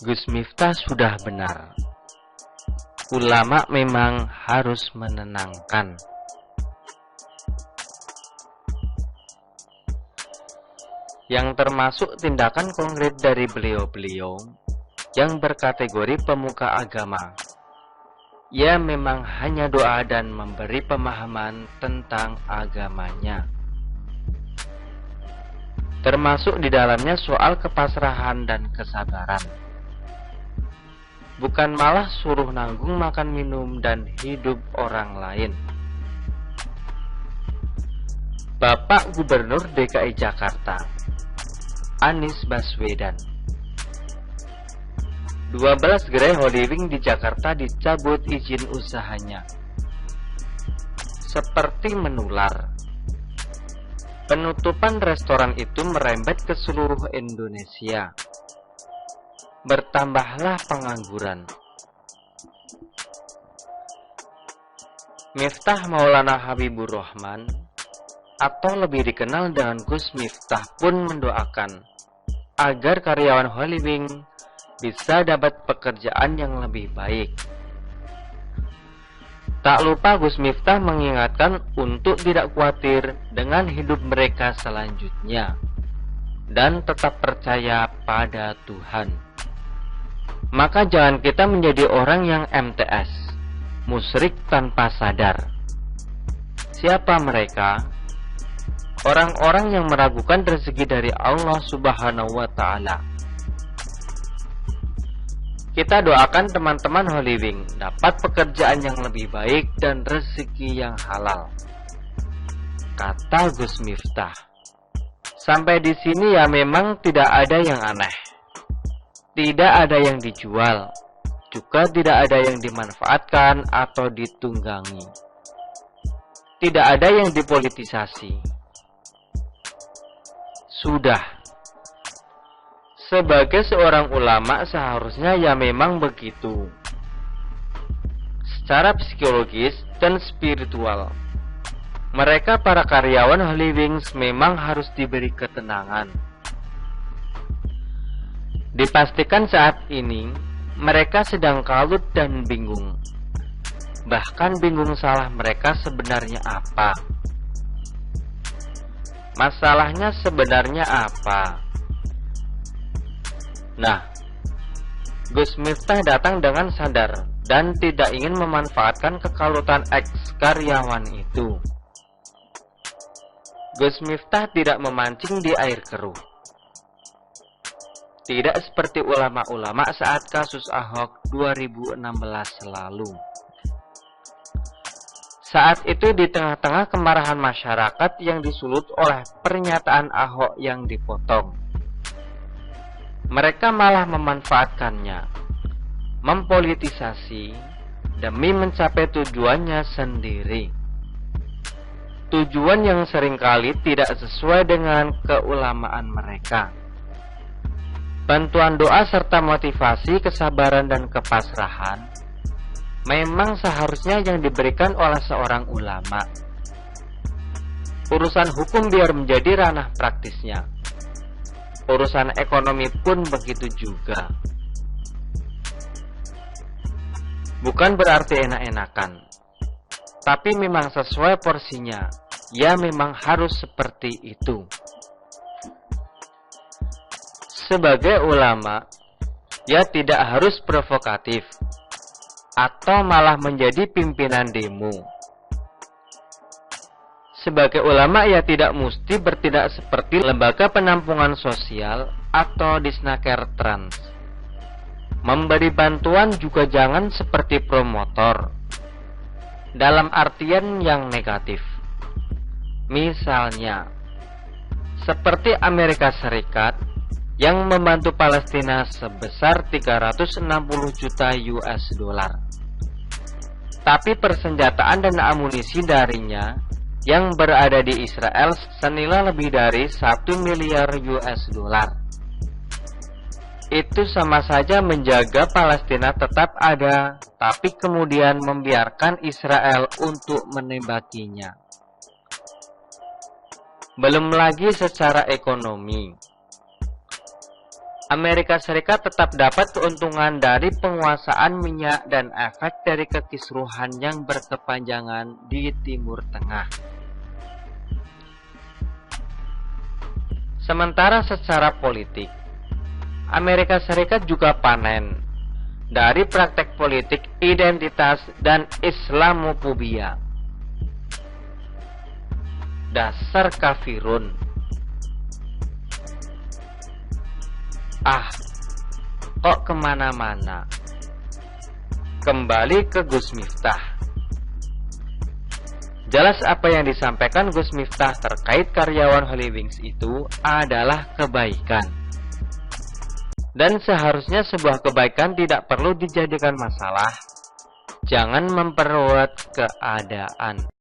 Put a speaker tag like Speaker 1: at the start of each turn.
Speaker 1: Gus Miftah sudah benar. Ulama memang harus menenangkan. Yang termasuk tindakan konkret dari beliau-beliau yang berkategori pemuka agama. Ia memang hanya doa dan memberi pemahaman tentang agamanya. Termasuk di dalamnya soal kepasrahan dan kesabaran. Bukan malah suruh nanggung makan minum dan hidup orang lain. Bapak Gubernur DKI Jakarta, Anies Baswedan. 12 gerai Holy Wing di Jakarta dicabut izin usahanya. Seperti menular. Penutupan restoran itu merembet ke seluruh Indonesia. Bertambahlah pengangguran. Miftah Maulana Habibur Rahman, atau lebih dikenal dengan Gus Miftah, pun mendoakan agar karyawan Holy Wing bisa dapat pekerjaan yang lebih baik. Tak lupa Gus Miftah mengingatkan untuk tidak khawatir dengan hidup mereka selanjutnya dan tetap percaya pada Tuhan. Maka jangan kita menjadi orang yang MTS, musyrik tanpa sadar. Siapa mereka? Orang-orang yang meragukan rezeki dari Allah Subhanahu wa Ta'ala. Kita doakan teman-teman Holy Wing dapat pekerjaan yang lebih baik dan rezeki yang halal, kata Gus Miftah. Sampai di sini ya memang tidak ada yang aneh. Tidak ada yang dijual, juga tidak ada yang dimanfaatkan atau ditunggangi. Tidak ada yang dipolitisasi. Sudah. Sebagai seorang ulama seharusnya ya memang begitu. Secara psikologis dan spiritual, mereka para karyawan Holy Wings memang harus diberi ketenangan. Dipastikan saat ini mereka sedang kalut dan bingung. Bahkan bingung salah mereka sebenarnya apa. Masalahnya sebenarnya apa? Nah, Gus Miftah datang dengan sadar dan tidak ingin memanfaatkan kekalutan ex-karyawan itu. Gus Miftah tidak memancing di air keruh. Tidak seperti ulama-ulama saat kasus Ahok 2016 lalu. Saat itu di tengah-tengah kemarahan masyarakat yang disulut oleh pernyataan Ahok yang dipotong, mereka malah memanfaatkannya, mempolitisasi demi mencapai tujuannya sendiri. Tujuan yang seringkali tidak sesuai dengan keulamaan mereka. Bantuan doa serta motivasi, kesabaran dan kepasrahan memang seharusnya yang diberikan oleh seorang ulama. Urusan hukum biar menjadi ranah praktisnya. Urusan ekonomi pun begitu juga. Bukan berarti enak-enakan, tapi memang sesuai porsinya. Ya memang harus seperti itu. Sebagai ulama, ya tidak harus provokatif atau malah menjadi pimpinan demo. Sebagai ulama ya tidak mesti bertindak seperti lembaga penampungan sosial atau disnaker trans. Memberi bantuan juga jangan seperti promotor, dalam artian yang negatif. Misalnya, seperti Amerika Serikat yang membantu Palestina sebesar 360 juta US dollar. Tapi persenjataan dan amunisi darinya yang berada di Israel senilai lebih dari 1 miliar US dollar. Itu sama saja menjaga Palestina tetap ada, tapi kemudian membiarkan Israel untuk menembakinya. Belum lagi secara ekonomi. Amerika Serikat tetap dapat keuntungan dari penguasaan minyak dan efek dari kekisruhan yang berkepanjangan di Timur Tengah. Sementara secara politik, Amerika Serikat juga panen dari praktek politik identitas dan Islamofobia. Dasar kafirun. Kok kemana-mana? Kembali ke Gus Miftah. Jelas apa yang disampaikan Gus Miftah terkait karyawan Holy Wings itu adalah kebaikan. Dan seharusnya sebuah kebaikan tidak perlu dijadikan masalah. Jangan memperluas keadaan.